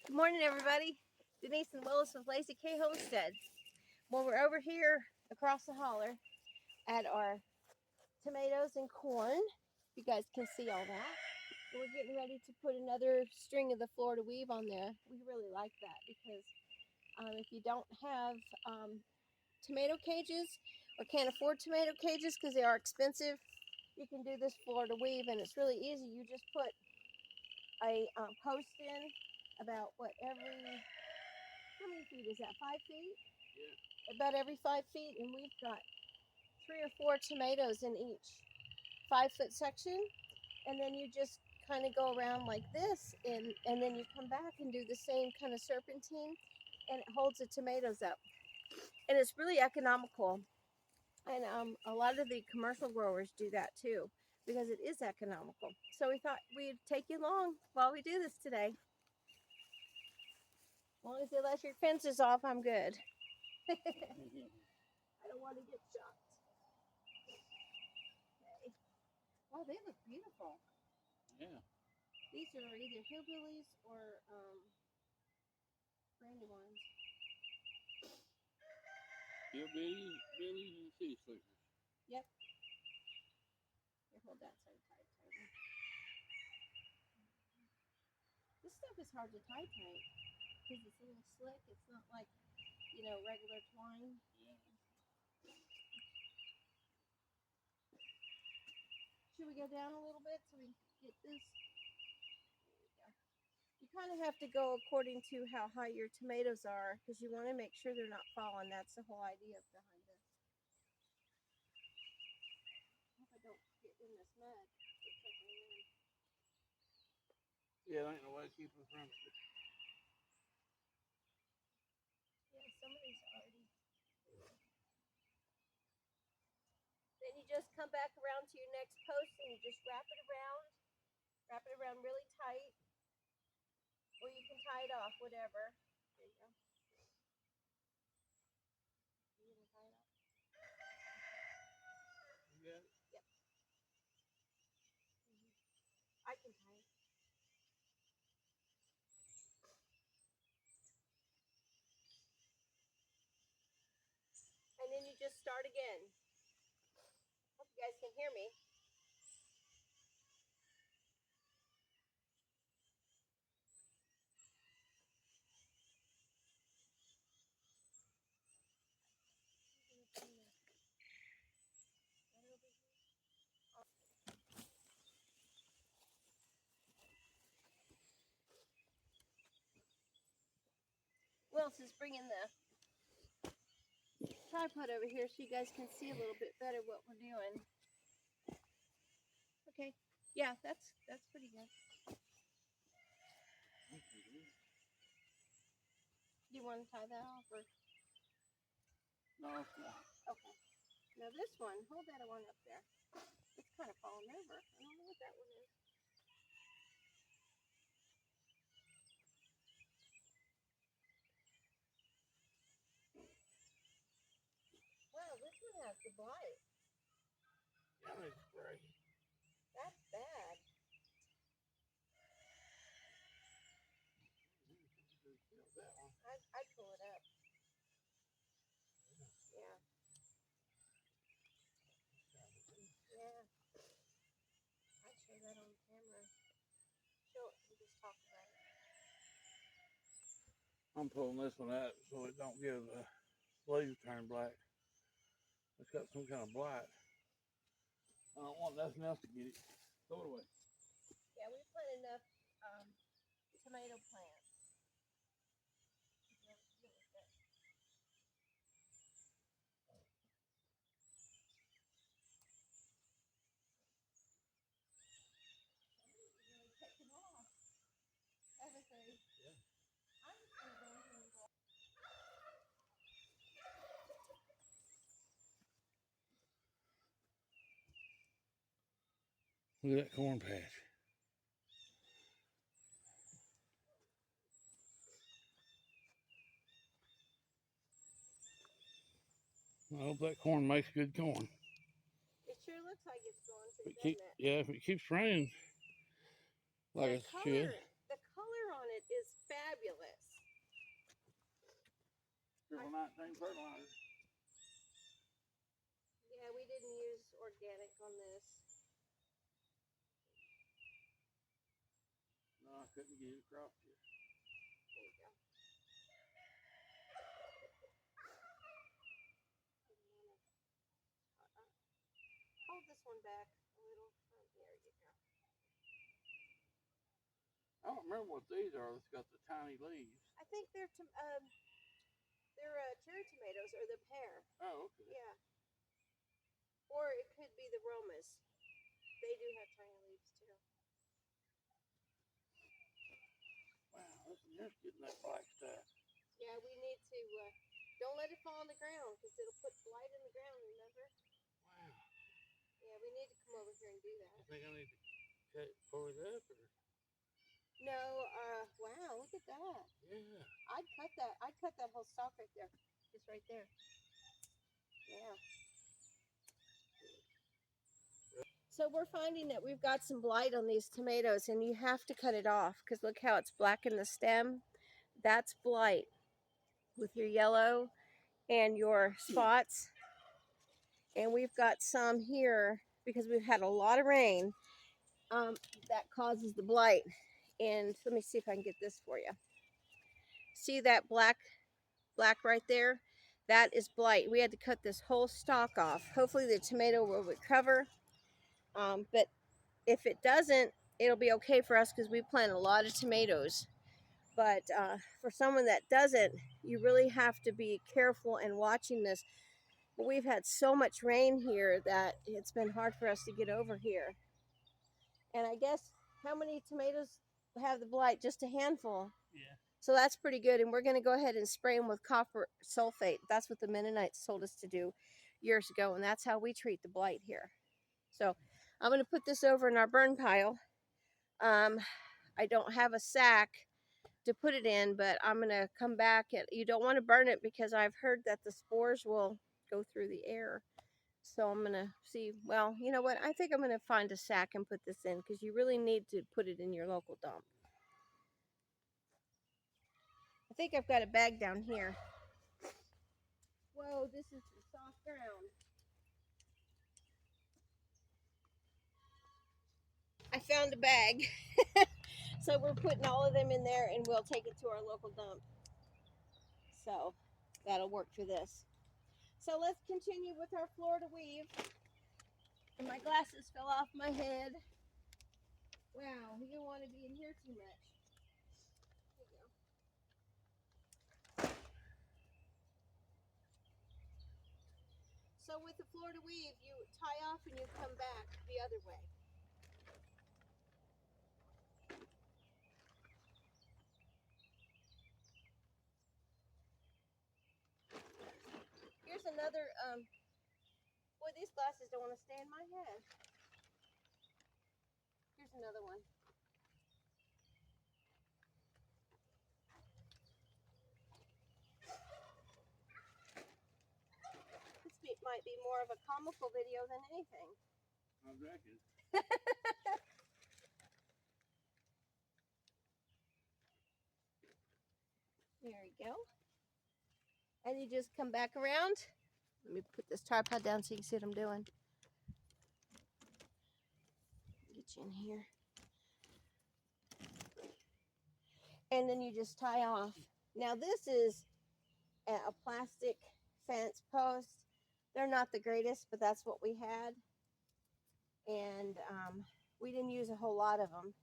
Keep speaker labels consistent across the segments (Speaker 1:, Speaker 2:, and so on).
Speaker 1: Good morning, everybody. Denise and Willis with Lazy K Homestead. Well, we're over here across the holler at our tomatoes and corn. You guys can see all that. And we're getting ready to put another string of the Florida weave on there. We really like that because if you don't have tomato cages or can't afford tomato cages because they are expensive, you can do this Florida weave, and it's really easy. You just put a post in about how many feet is that? 5 feet? Yeah. About every 5 feet, and we've got 3 or 4 tomatoes in each 5-foot section, and then you just kind of go around like this, and then you come back and do the same kind of serpentine, and it holds the tomatoes up, and it's really economical. And a lot of the commercial growers do that too because it is economical. So we thought we'd take you along while we do this today. As long as they let your fences off, I'm good. I don't want to get shocked. Okay. Oh, they look beautiful.
Speaker 2: Yeah.
Speaker 1: These are either hillbillies or branded ones.
Speaker 2: Hillbillies and city slickers.
Speaker 1: Yep. Here, hold that so tight. This stuff is hard to tie tight because it's a little slick. It's not like, regular twine.
Speaker 2: Yeah.
Speaker 1: Should we go down a little bit so we get this? There we go. You kind of have to go according to how high your tomatoes are because you want to make sure they're not falling. That's the whole idea behind this. I hope I don't get in this mud.
Speaker 2: Yeah, there ain't no way to keep them from it.
Speaker 1: Yeah, somebody's already. Then you just come back around to your next post and you just wrap it around really tight, or you can tie it off, whatever. There you go. You gonna tie it off?
Speaker 2: You got it?
Speaker 1: Yep. I can tie it. And then you just start again. Hope you guys can hear me. Willis is bringing the tripod over here so you guys can see a little bit better what we're doing. Okay. Yeah, that's pretty good. Do you want to tie that off or?
Speaker 2: No, it's not.
Speaker 1: Okay. Now this one, hold that one up there. It's kind of falling over. I don't know what that one is. Wow, this one has the blight.
Speaker 2: Yeah, it's great.
Speaker 1: That's bad.
Speaker 2: That one.
Speaker 1: I'd pull it up. Yeah. Yeah. I'd show that on camera. Show it. We just talk about it.
Speaker 2: I'm pulling this one out so it don't give the leaves turn black. It's got some kind of blight. I don't want nothing else to get it. Throw it away.
Speaker 1: Yeah, we plant enough tomato plants. Really taking off. Everything.
Speaker 2: Yeah.
Speaker 1: I'm just going to go ahead and go.
Speaker 2: Look at that corn patch. I hope that corn makes good corn.
Speaker 1: It sure looks like it's going to, doesn't it?
Speaker 2: Yeah, if it keeps raining like it should.
Speaker 1: The color on it is fabulous.
Speaker 2: Triple 19 fertilizer.
Speaker 1: Yeah, we didn't use organic on this.
Speaker 2: No, I couldn't get it across here.
Speaker 1: There you go. Hold this one back a little. There you go.
Speaker 2: I don't remember what these are. It's got the tiny leaves.
Speaker 1: I think they're cherry tomatoes or the pear.
Speaker 2: Oh, okay.
Speaker 1: Yeah. Or it could be the Romas. They do have tiny leaves too.
Speaker 2: Wow, listen, here's getting that black stuff.
Speaker 1: Yeah, we need to, don't let it fall on the ground because it'll put blight in the ground, remember?
Speaker 2: Wow.
Speaker 1: Yeah, we need to come over here and do that.
Speaker 2: I think I need to pull it up or?
Speaker 1: No, wow, look at that.
Speaker 2: Yeah.
Speaker 1: I'd cut that whole stalk right there. Just right there. Yeah. So we're finding that we've got some blight on these tomatoes and you have to cut it off because look how it's black in the stem. That's blight with your yellow and your spots. And we've got some here because we've had a lot of rain that causes the blight. And let me see if I can get this for you. See that black right there? That is blight. We had to cut this whole stalk off. Hopefully the tomato will recover. But if it doesn't, it'll be okay for us because we plant a lot of tomatoes. But for someone that doesn't, you really have to be careful and watching this. But we've had so much rain here that it's been hard for us to get over here. And I guess, how many tomatoes have the blight? Just a handful.
Speaker 2: Yeah.
Speaker 1: So that's pretty good. And we're going to go ahead and spray them with copper sulfate. That's what the Mennonites told us to do years ago. And that's how we treat the blight here. So I'm going to put this over in our burn pile. I don't have a sack to put it in, but I'm going to come back. You don't want to burn it because I've heard that the spores will go through the air. So I'm going to see, well, you know what? I think I'm going to find a sack and put this in because you really need to put it in your local dump. I think I've got a bag down here. Whoa, this is the soft ground. I found a bag. So we're putting all of them in there and we'll take it to our local dump. So that'll work for this. So let's continue with our Florida weave. And my glasses fell off my head. Wow, you don't want to be in here too much. There you go. So with the Florida weave, you tie off and you come back the other way. Here's another, boy, these glasses don't want to stay in my head. Here's another one. This might be more of a comical video than anything.
Speaker 2: I reckon.
Speaker 1: There you go. And you just come back around. Let me put this tripod down so you can see what I'm doing. Get you in here. And then you just tie off. Now this is a plastic fence post. They're not the greatest, but that's what we had. And we didn't use a whole lot of them.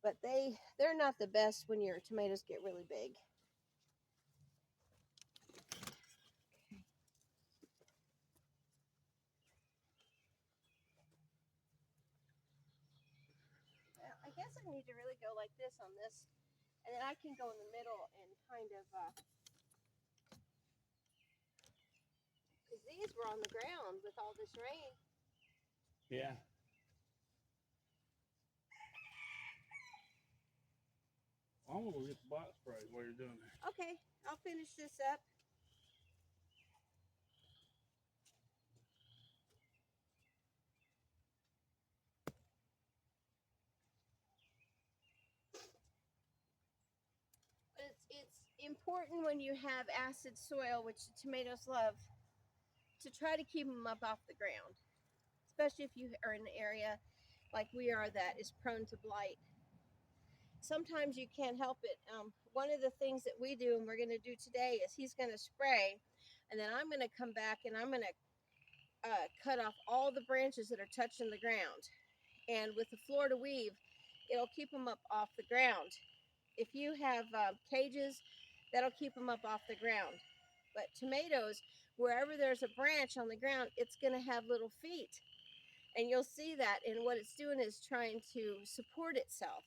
Speaker 1: But they're not the best when your tomatoes get really big. Well, I guess I need to really go like this on this. And then I can go in the middle and kind of, because these were on the ground with all this rain.
Speaker 2: Yeah. I'm gonna go get the blight spray while you're doing that.
Speaker 1: Okay, I'll finish this up. But it's important important when you have acid soil, which the tomatoes love, to try to keep them up off the ground, especially if you are in an area like we are that is prone to blight. Sometimes you can't help it. One of the things that we do and we're going to do today is he's going to spray, and then I'm going to come back and I'm going to cut off all the branches that are touching the ground. And with the Florida weave, it'll keep them up off the ground. If you have cages, that'll keep them up off the ground. But tomatoes, wherever there's a branch on the ground, it's going to have little feet. And you'll see that, and what it's doing is trying to support itself.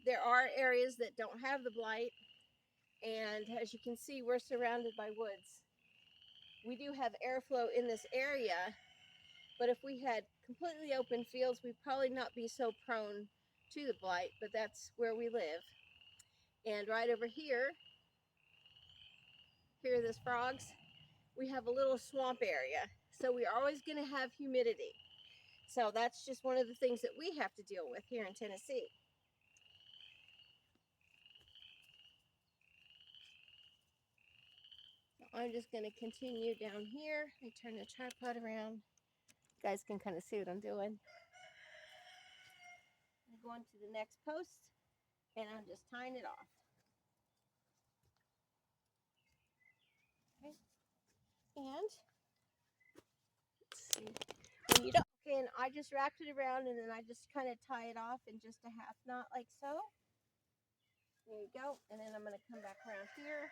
Speaker 1: There are areas that don't have the blight, and as you can see, we're surrounded by woods. We do have airflow in this area, but if we had completely open fields, we'd probably not be so prone to the blight, but that's where we live. And right over here, hear those frogs? We have a little swamp area, so we're always going to have humidity. So that's just one of the things that we have to deal with here in Tennessee. I'm just going to continue down here. Let me turn the tripod around. You guys can kind of see what I'm doing. I'm going to the next post, and I'm just tying it off. Okay. And let's see. When you don't, and I just wrapped it around, and then I just kind of tie it off in just a half knot like so. There you go. And then I'm going to come back around here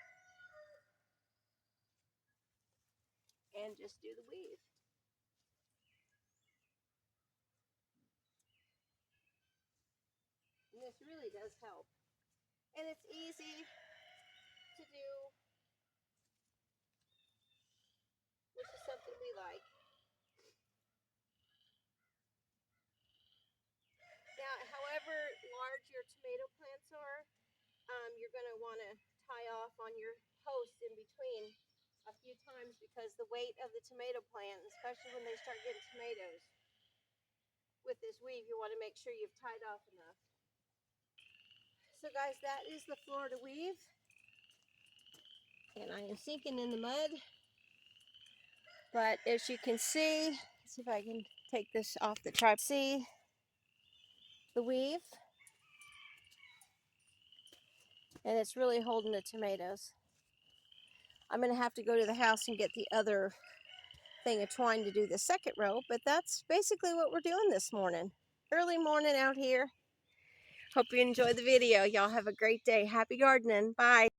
Speaker 1: and just do the weave. And this really does help. And it's easy to do, which is something we like. Now, however large your tomato plants are, you're going to want to tie off on your post in between a few times, because the weight of the tomato plant, especially when they start getting tomatoes, with this weave, you want to make sure you've tied off enough. So guys, that is the Florida weave, and I am sinking in the mud, but as you can see, let's see if I can take this off the tripod. See the weave, and it's really holding the tomatoes. I'm going to have to go to the house and get the other thing of twine to do the second row, but that's basically what we're doing this morning. Early morning out here. Hope you enjoyed the video. Y'all have a great day. Happy gardening. Bye.